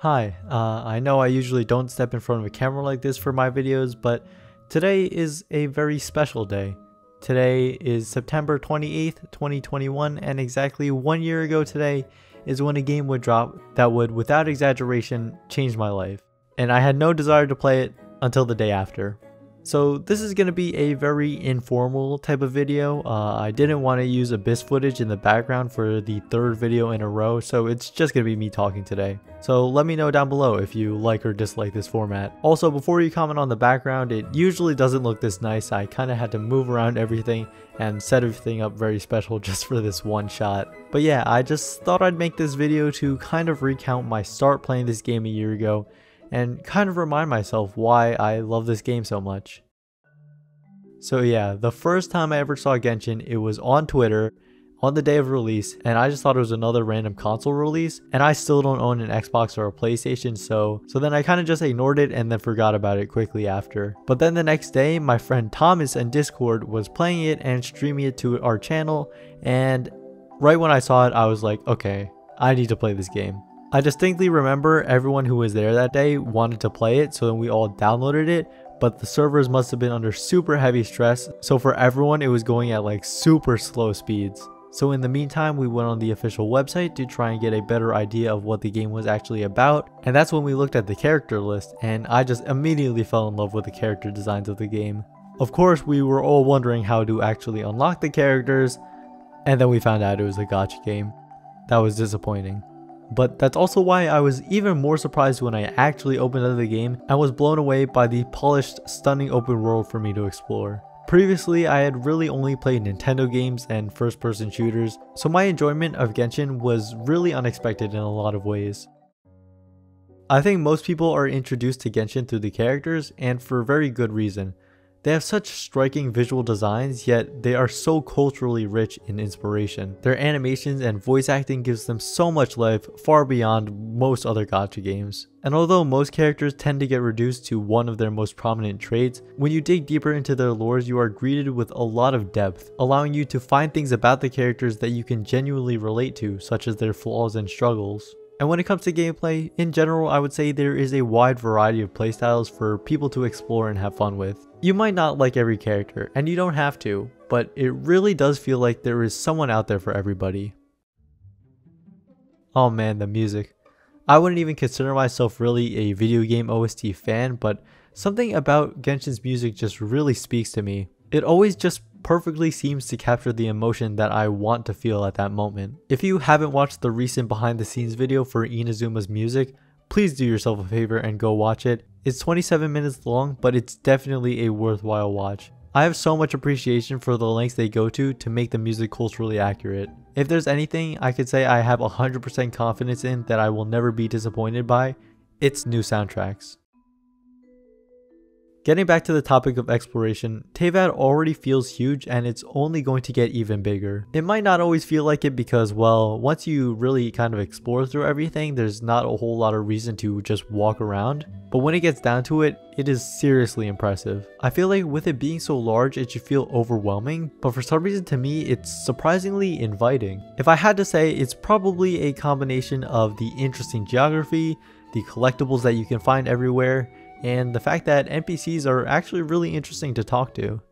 Hi, I know I usually don't step in front of a camera like this for my videos, but today is a very special day. Today is September 28th, 2021, and exactly 1 year ago today is when a game would drop that would, without exaggeration, change my life. And I had no desire to play it until the day after. So this is going to be a very informal type of video. I didn't want to use Abyss footage in the background for the third video in a row, so it's just going to be me talking today. So let me know down below if you like or dislike this format. Also, before you comment on the background, it usually doesn't look this nice. I kind of had to move around everything and set everything up very special just for this one shot. But yeah, I just thought I'd make this video to kind of recount my start playing this game a year ago and kind of remind myself why I love this game so much. So yeah, the first time I ever saw Genshin, it was on Twitter on the day of release, and I just thought it was another random console release, and I still don't own an Xbox or a PlayStation, so then I kind of just ignored it and then forgot about it quickly after. But then the next day, my friend Thomas in Discord was playing it and streaming it to our channel, and right when I saw it, I was like, okay, I need to play this game. I distinctly remember everyone who was there that day wanted to play it, so then we all downloaded it, but the servers must have been under super heavy stress, so for everyone it was going at like super slow speeds. So in the meantime, we went on the official website to try and get a better idea of what the game was actually about, and that's when we looked at the character list, and I just immediately fell in love with the character designs of the game. Of course, we were all wondering how to actually unlock the characters, and then we found out it was a gacha game. That was disappointing. But that's also why I was even more surprised when I actually opened up the game and was blown away by the polished, stunning open world for me to explore. Previously, I had really only played Nintendo games and first-person shooters, so my enjoyment of Genshin was really unexpected in a lot of ways. I think most people are introduced to Genshin through the characters, and for very good reason. They have such striking visual designs, yet they are so culturally rich in inspiration. Their animations and voice acting gives them so much life, far beyond most other gacha games. And although most characters tend to get reduced to one of their most prominent traits, when you dig deeper into their lores, you are greeted with a lot of depth, allowing you to find things about the characters that you can genuinely relate to, such as their flaws and struggles. And when it comes to gameplay, in general, I would say there is a wide variety of playstyles for people to explore and have fun with. You might not like every character, and you don't have to, but it really does feel like there is someone out there for everybody. Oh man, the music. I wouldn't even consider myself really a video game OST fan, but something about Genshin's music just really speaks to me. It always just perfectly seems to capture the emotion that I want to feel at that moment. If you haven't watched the recent behind the scenes video for Inazuma's music, please do yourself a favor and go watch it. It's 27 minutes long, but it's definitely a worthwhile watch. I have so much appreciation for the lengths they go to make the music culturally accurate. If there's anything I could say I have 100% confidence in that I will never be disappointed by, it's new soundtracks. Getting back to the topic of exploration, Teyvat already feels huge and it's only going to get even bigger. It might not always feel like it because, well, once you really kind of explore through everything, there's not a whole lot of reason to just walk around. But when it gets down to it, it is seriously impressive. I feel like with it being so large, it should feel overwhelming, but for some reason to me, it's surprisingly inviting. If I had to say, it's probably a combination of the interesting geography, the collectibles that you can find everywhere, and the fact that NPCs are actually really interesting to talk to.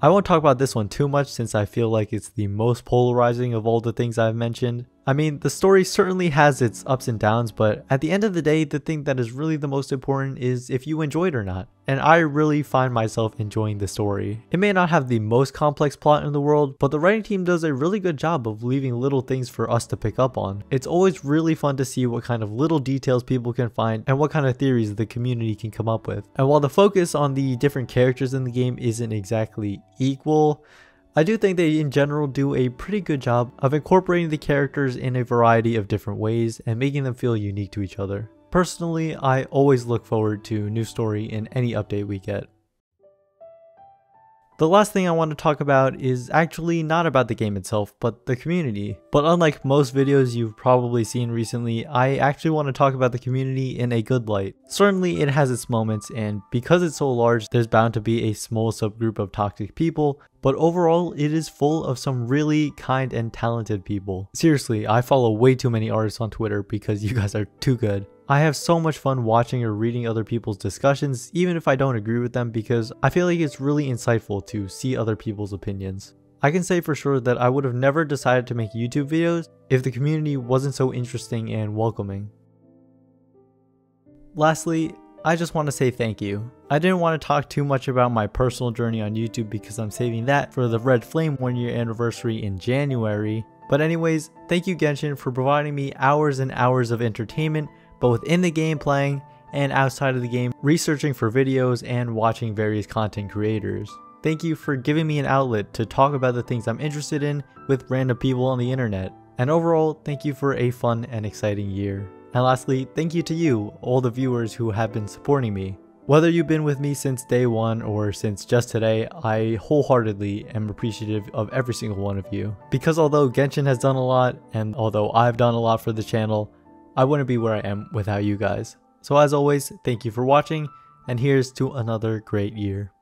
I won't talk about this one too much since I feel like it's the most polarizing of all the things I've mentioned. I mean, the story certainly has its ups and downs, but at the end of the day, the thing that is really the most important is if you enjoy it or not. And I really find myself enjoying the story. It may not have the most complex plot in the world, but the writing team does a really good job of leaving little things for us to pick up on. It's always really fun to see what kind of little details people can find and what kind of theories the community can come up with. And while the focus on the different characters in the game isn't exactly equal, I do think they in general do a pretty good job of incorporating the characters in a variety of different ways and making them feel unique to each other. Personally, I always look forward to new story in any update we get. The last thing I want to talk about is actually not about the game itself, but the community. But unlike most videos you've probably seen recently, I actually want to talk about the community in a good light. Certainly it has its moments, and because it's so large, there's bound to be a small subgroup of toxic people, but overall it is full of some really kind and talented people. Seriously, I follow way too many artists on Twitter because you guys are too good. I have so much fun watching or reading other people's discussions, even if I don't agree with them, because I feel like it's really insightful to see other people's opinions. I can say for sure that I would have never decided to make YouTube videos if the community wasn't so interesting and welcoming. Lastly, I just want to say thank you. I didn't want to talk too much about my personal journey on YouTube because I'm saving that for the Red Flame 1-year anniversary in January. But anyways, thank you Genshin for providing me hours and hours of entertainment, both in the game playing and outside of the game, researching for videos and watching various content creators. Thank you for giving me an outlet to talk about the things I'm interested in with random people on the internet. And overall, thank you for a fun and exciting year. And lastly, thank you to you, all the viewers who have been supporting me. Whether you've been with me since day one or since just today, I wholeheartedly am appreciative of every single one of you. Because although Genshin has done a lot, and although I've done a lot for the channel, I wouldn't be where I am without you guys. So as always, thank you for watching, and here's to another great year.